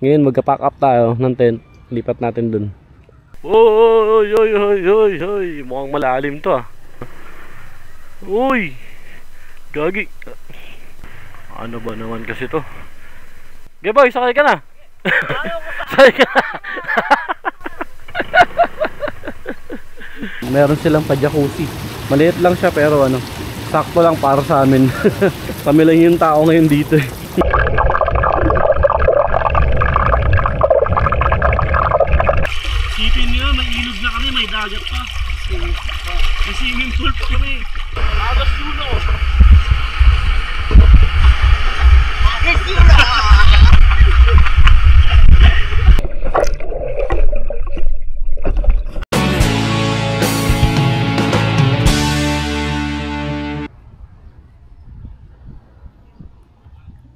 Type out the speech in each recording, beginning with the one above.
Ngayon magka-pack up tayo ng tent. Lipat natin dun. Oy, oy, oy, oy, oy. Mukhang malalim to ah. Uy, gagi. Ano ba naman kasi to? Geboy, sakay ka na. Sakay ka na. Meron silang pa-jacuzzi. Maliit lang siya pero ano, sakto lang para sa amin. Kami lang yung tao ngayon dito eh. Sipin nyo, may ilog na kami, may dagat pa. May swimming pool pa kami. Agas dulo. Agas dulo.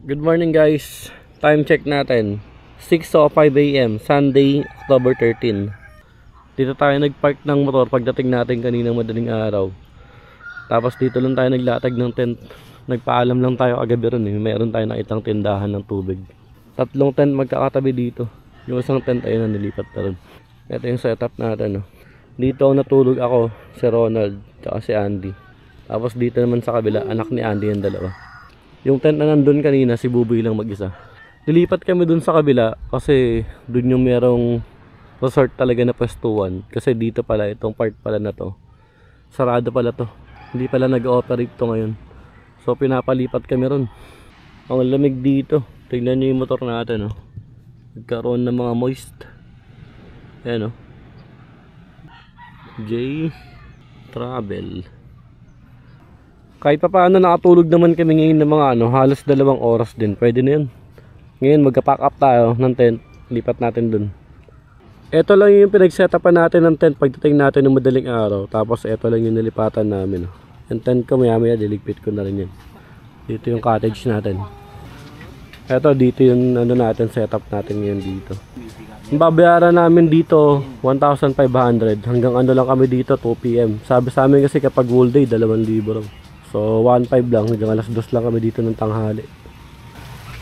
Good morning guys. Time check natin. 6:05 AM, Sunday, October 13. Dito tayo nagpark ng motor pagdating natin kaninang madaling araw. Tapos dito lang tayo naglatag ng tent. Nagpaalam lang tayo kagabi ron eh. Meron tayo nakitang tindahan ng tubig. 3 tent magkakatabi dito. Yung isang tent ayun na nilipat na ron. Ito yung setup natin. Dito natulog ako, si Ronald, tsaka si Andy. Tapos dito naman sa kabila, anak ni Andy yung dalawa. Yung tent na nandun kanina, si Buboy lang mag-isa. Nilipat kami dun sa kabila kasi dun yung merong resort talaga na pwestuhan. Kasi dito pala, itong part pala na to, sarado pala to. Hindi pala nag-ooperate to ngayon. So pinapalipat kami ron. Ang lamig dito. Tignan nyo yung motor natin. Nagkaroon ng mga moist. Ayan J Travel. Kahit pa paano nakatulog naman kami ngayon ng mga halos 2 oras din. Pwede na yun. Ngayon magka-pack up tayo ng tent. Lipat natin dun. Ito lang yung pinag-setupan natin ng tent pagdating natin ng madaling araw. Tapos ito lang yung nilipatan namin. Yung tent ko maya diligpit ko na rin yan. Dito yung cottage natin. Ito dito yung natin, setup natin ngayon dito. Ang babayaran namin dito 1,500. Hanggang lang kami dito 2 PM. Sabi sa amin kasi kapag whole day 2,000 raw. So 1,500 lang, hanggang 2:00 lang kami dito ng tanghali.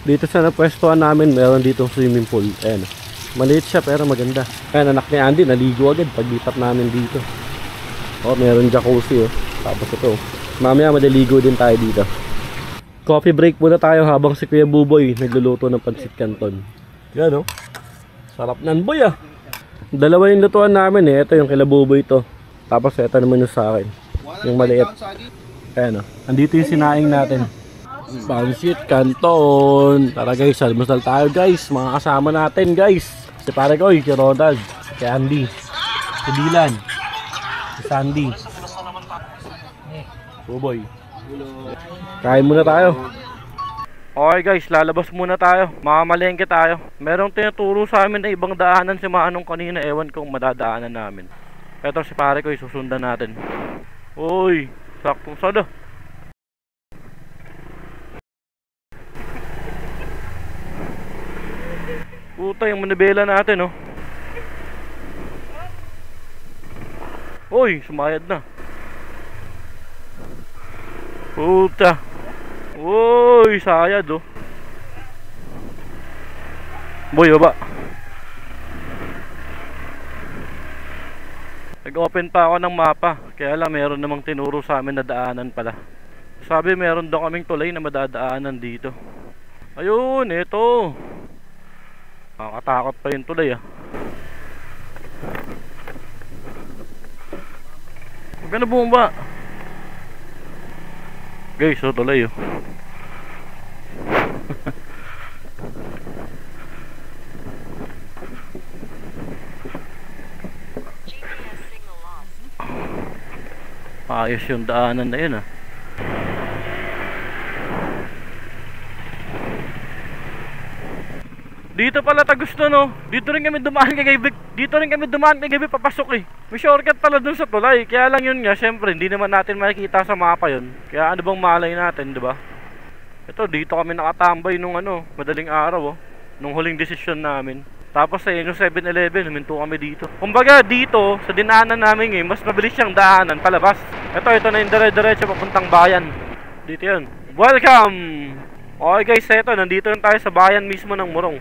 Dito sa napwestuhan namin, meron dito swimming pool. Ayan. Maliit siya pero maganda. Ayan, anak ni Andy, naligo agad paglipat namin dito. Meron jacuzzi Tapos ito. Mamaya madaligo din tayo dito. Coffee break muna tayo habang si Kuya Buboy nagluluto ng pancit canton. Yan Sarap nan boy Dalawa yung lutuan namin Ito yung kila Buboy to. Tapos ito naman yung sa akin. Yung maliit. Ayan andito yung sinaing natin. Pancit canton. Tara guys, almusal tayo guys. Mga kasama natin guys. Si pare ko, si Ronald, si Andy, si Dylan, si Sandy, Buboy. Kain muna tayo. Okay guys, lalabas muna tayo. Makamalengke tayo. Merong tinuturo sa amin na ibang daanan si Manong kanina. Ewan kung madadaanan namin. Eto si pare ko, susundan natin. Uy, saktong sada. Puta yung manibela natin Uy, sumayad na. Puta. Uy, sayad Boy, baba. Nag-open pa ako ng mapa. Kaya lang meron namang tinuro sa amin na daanan pala. Sabi meron daw kaming tulay na madadaanan dito. Ayun, ito. Nakakatakot pa yung tulay Huwag ka na bumaba. Guys, tulay Ayos yung daanan na yun Dito pala tagusto Dito rin kami dumaan kay Gabi. Dito rin kami dumaan kay Gabi papasok May shortcut pala dun sa tulay. Kaya lang yun nga, syempre hindi naman natin makikita sa mapa yun. Kaya ano bang malay natin, 'di ba? Ito dito kami nakatambay nung madaling araw nung huling desisyon namin. Tapos sa yung 7-Eleven, huminto kami dito. Kumbaga dito, sa dinaanan namin mas mabilis siyang daanan palabas. Ito na yung dire-diretso papuntang bayan. Dito yun. Welcome! Okay guys, nandito na tayo sa bayan mismo ng Morong.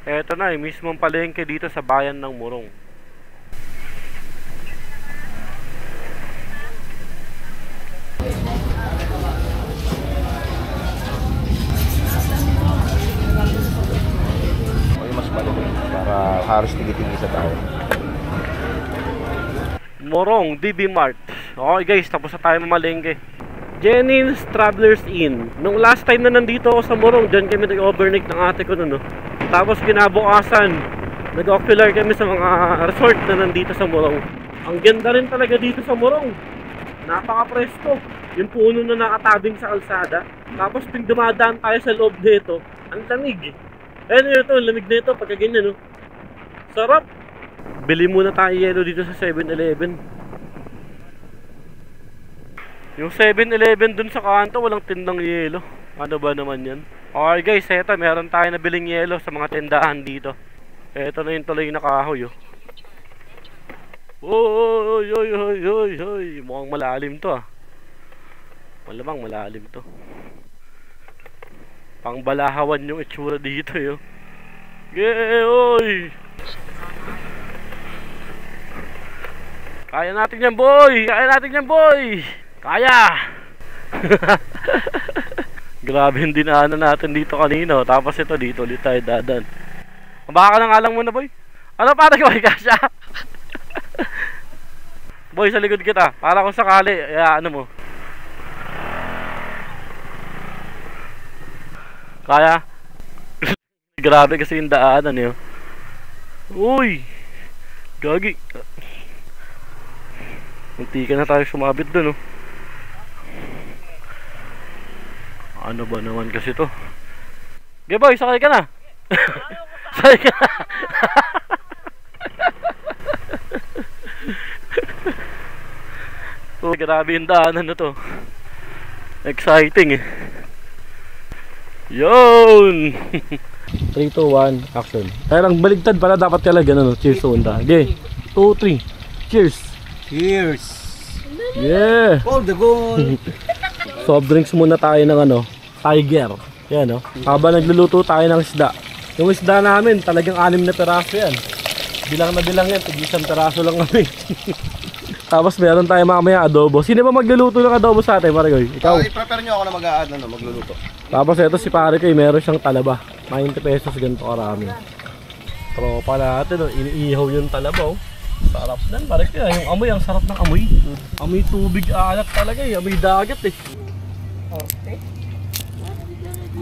Eto na, mismong palengke dito sa bayan ng Morong. Mas malaki para halos tigit-tigit sa tao. Morong, DB Mart. Okay guys, tapos na tayo mamalengke. Jennings Travelers Inn. Nung last time na nandito ako sa Morong, dyan kami nag-overnight ng ate ko no. Tapos kinabukasan, nag-ocular kami sa mga resort na nandito sa Morong. Ang ganda rin talaga dito sa Morong. Napaka-presko. Yung puno na nakatabing sa kalsada. Tapos pag dumadaan tayo sa loob nito, ang lamig. Ayun ito, lamig na ito pagka ganyan no. Sarap. Bili muna tayo yelo dito sa 7-Eleven. Yung 7-Eleven dun sa kanto, walang tindang yelo. Ano ba naman yan? Okay guys, eto, meron tayo na biling yelo sa mga tindahan dito. Eto na yung tuloy na kahoy oh. Oy, oy, oy, oy, oy. Mukhang malalim to ah. Malamang malalim to. Pangbalahawan yung itsura dito yo. Oy. Kaya natin yan boy. Kaya natin yan boy. Kaya. Grabe yung dinaanan natin dito kanino. Tapos ito dito ulit tayo dadan. Baka ka na nga lang muna boy. Ano para boy kasya? Boy sa likod kita. Para kung sakali. Ano mo. Kaya. Grabe kasi yung daanan yun. Uy. Gagi. Munti ka na tayo sumabit dun oh. Ano ba naman kasi to? Okay boy, sakay ka na. Sakay ka na. Oh, grabe yung daanan na to. Exciting eh. Yun. 3, 2, 1, action. Kaya lang baligtad pala dapat talaga no. Cheers to unta. Okay. 2, 3. Cheers. Cheers! Yeah. All the goal! Soft drinks muna tayo ng ano, Tiger. Yan no. Habang nagluluto tayo ng isda. Yung isda namin talagang 6 na peraso yan. Bilang na bilang yan, tig-isang peraso lang kami. Tapos meron tayo mamaya adobo. Sino ba magluluto ng adobo sa atin, Marigoy? Ikaw? I-prepare nyo ako na mag-a-add na magluluto. Tapos ito si Pare Koy, meron siyang talaba. 90 pesos ganito karami. Tropa natin, oh. Iniihaw yung talaba oh. Sarap nan, Pare Koy. Yung amoy, ang sarap ng amoy. Amoy tubig alat talaga eh. Amoy dagat eh. Okay.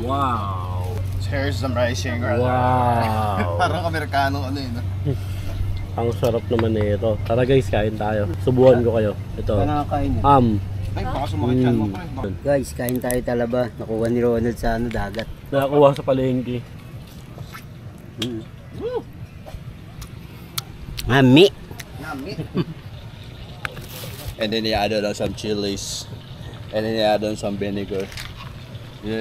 Wow. Here's some rising. Wow. Parang Amerikano ano yun. Ang sarap naman eh ito. Tara guys, kain tayo. Subuhan ko kayo. Ito. Nakakain yan. Ay, baka sumakit yan mo pa. Guys, kain tayo talaba. Nakuha ni Ronald sa ano, dagat. Nakakuha sa palengke. Mami! And then you add on some chilies. And then you add on some vinegar. Yum,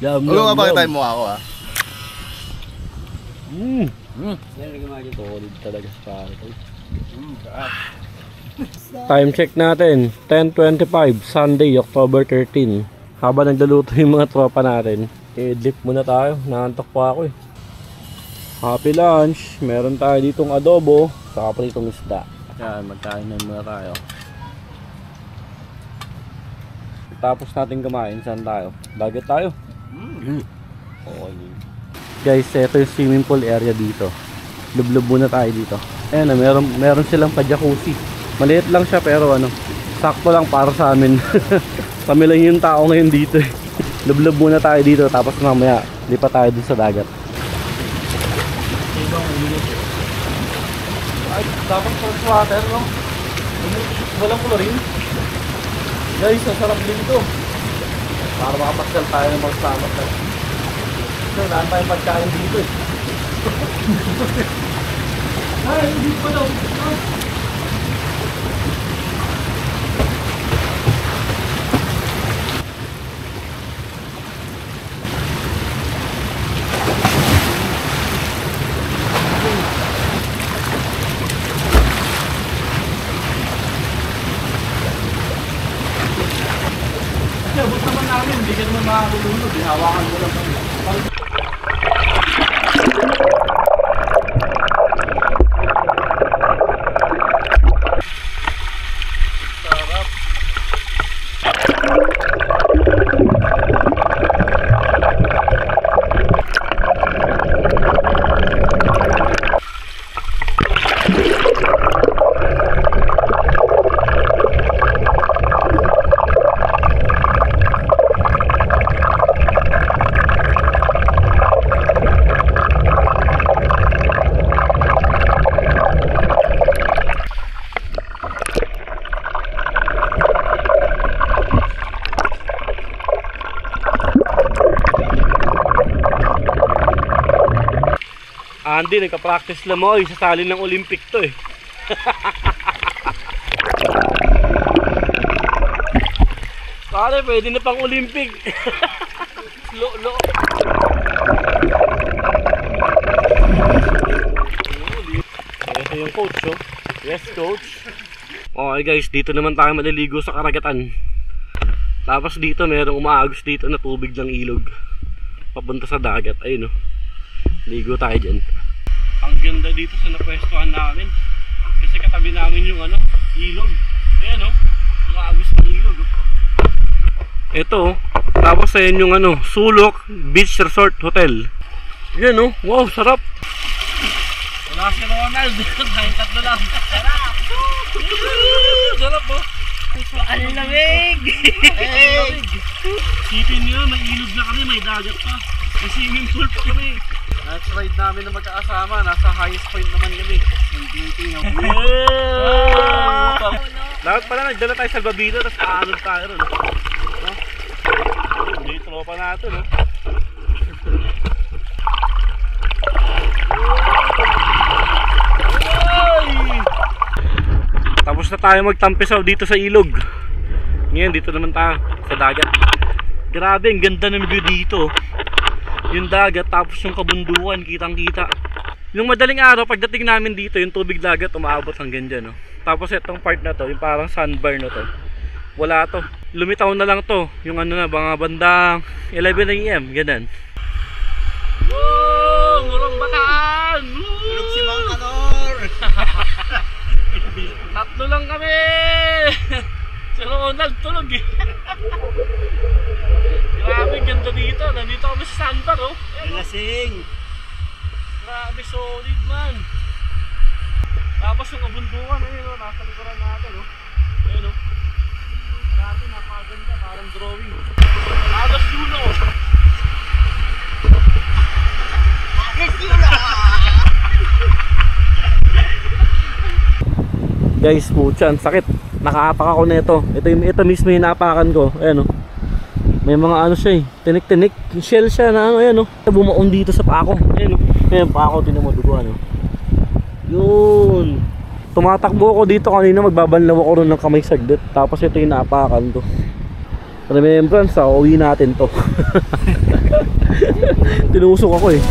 Huwag yum, nga pakita yum. mo ako ha. Solid talaga sa Pare Koy. Time check natin, 10:25, Sunday, October 13. Habang nagluluto yung mga tropa natin, i-dip muna tayo. Naantok pa ako eh. Happy lunch. Meron tayo ditong adobo, saka pritong isda. Yan, magkainan muna tayo. Tapos natin kumain, saan tayo? Dagat tayo. Okay. Guys, ito yung swimming pool area dito. Lublub muna tayo dito. Ayan na, meron silang pa-jacuzzi. Maliit lang siya pero ano, sakto lang para sa amin. Kami lang yung tao ngayon dito eh. Lublub muna tayo dito tapos mamaya lipat tayo dun sa dagat. Ay, dapat fresh water no? Walang chlorine. Guys, ang sarap din ito. Para makapasyal tayo ng magsama. So, lahat tayong pagkain dito eh. Ay, hindi pa daw. Abot naman namin, hindi ka naman makakulunod eh. hawakan mo lang. Andy, nagka-practice lang mo. Isasali ng Olympic to eh. Pare, pwede na pang Olympic. Lo. Ito yung coach, oh. Yes, coach. Okay guys, dito naman tayo maliligo sa karagatan. Tapos dito merong umaagos dito na tubig ng ilog papunta sa dagat. Ayun, oh. Ligo tayo dyan. Ang ganda dito sa napwestuhan namin. Kasi katabi namin yung ano, ilog. Ayan, oh. Umaagos ng ilog, oh. Ito, oh. Tapos ayan yung ano, Sulok Beach Resort Hotel. Ayan, oh. Wow, sarap. Wala si Ronald. Dahil tatlo lang. Sarap. Sarap, oh. Ang lamig. Sipin nyo, may ilog na kami, may dagat pa. May swimming pool pa kami. Last ride namin na magkakasama, nasa highest point naman kami. Yung beauty ng dapat pala nagdala tayo sa Babida, tapos aanod tayo ron. Hindi, tropa natin, no? Tapos na tayo magtampisaw dito sa ilog. Ngayon, dito naman tayo sa dagat. Grabe, ang ganda ng view dito. Yung dagat, tapos yung kabundukan, kitang kita. Yung madaling araw, pagdating namin dito, yung tubig dagat umaabot hanggang dyan, no? Tapos itong part na to, yung parang sandbar na to, wala to. Lumitaw na lang to, yung ano na, mga bandang 11 AM, ganun. Wow! Murang Bataan! Tulog si Mang Kanor! Tatlo lang kami! Si Ronald tulog eh. Grabe, ganda dito. Nandito kami sa sandbar, oh. Lasing! Grabe, solid man. Tapos yung abundukan, ayun, oh, nasa likuran natin, oh. Ayun, oh. Grabe, napakaganda, parang drawing. Alas Yulo! Alas Yulo! Guys, putya, ang sakit. Nakaapak ako na ito. Ito mismo yung napakan ko. Ayan, oh. May mga ano siya eh, tinik-tinik, shell siya na ano, ayan, oh. Bumaon dito sa pako. Ayan, oh. Ayan, pako, tinan mo, dugo, ano. Yun. Tumatakbo ako dito kanina, magbabanlaw ako ron ng kamay saglit. Tapos ito yung napakan to. Remembrance, uwi natin to. Tinusok ako eh.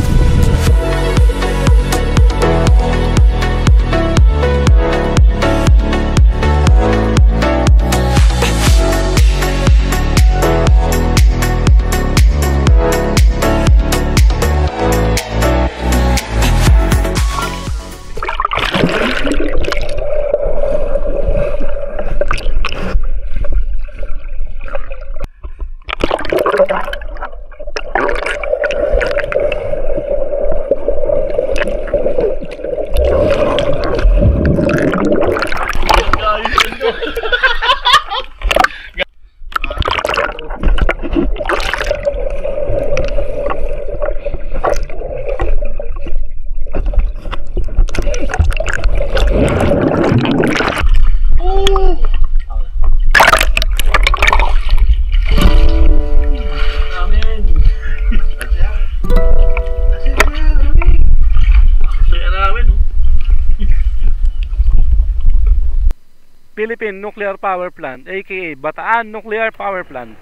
Philippine Nuclear Power Plant, aka Bataan Nuclear Power Plant.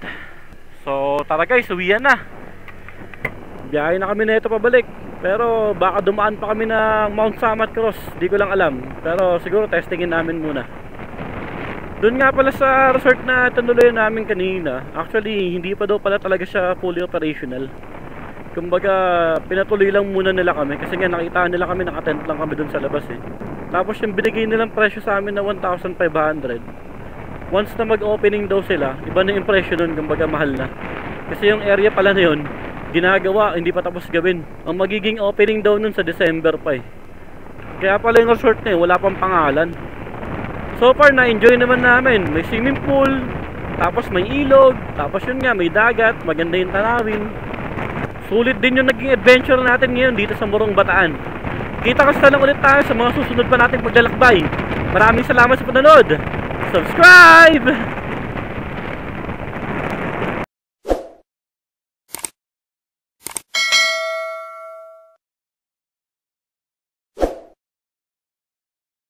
So tara guys, uwian na. Biyahe na kami na ito pabalik. Pero baka dumaan pa kami ng Mount Samat Cross, di ko lang alam. Pero siguro testingin namin muna. Doon nga pala sa resort na tinuloy namin kanina, actually hindi pa daw pala talaga siya fully operational. Kumbaga pinatuloy lang muna nila kami kasi nga nakita nila kami, nakatent lang kami doon sa labas eh. Tapos yung binigay nilang presyo sa amin na 1,500, once na mag-opening daw sila, iba na yung presyo nun, kumbaga mahal na. Kasi yung area pala na yun, ginagawa, hindi pa tapos gawin. Ang magiging opening daw nun sa December pa eh. Kaya pala yung resort na yun, wala pang pangalan. So far na-enjoy naman namin. May swimming pool, tapos may ilog, tapos yun nga, may dagat, maganda yung tanawin. Sulit din yung naging adventure natin ngayon dito sa Morong Bataan. Kita-kasta lang ulit tayo sa mga susunod pa nating paglalakbay. Maraming salamat sa panonood. Subscribe!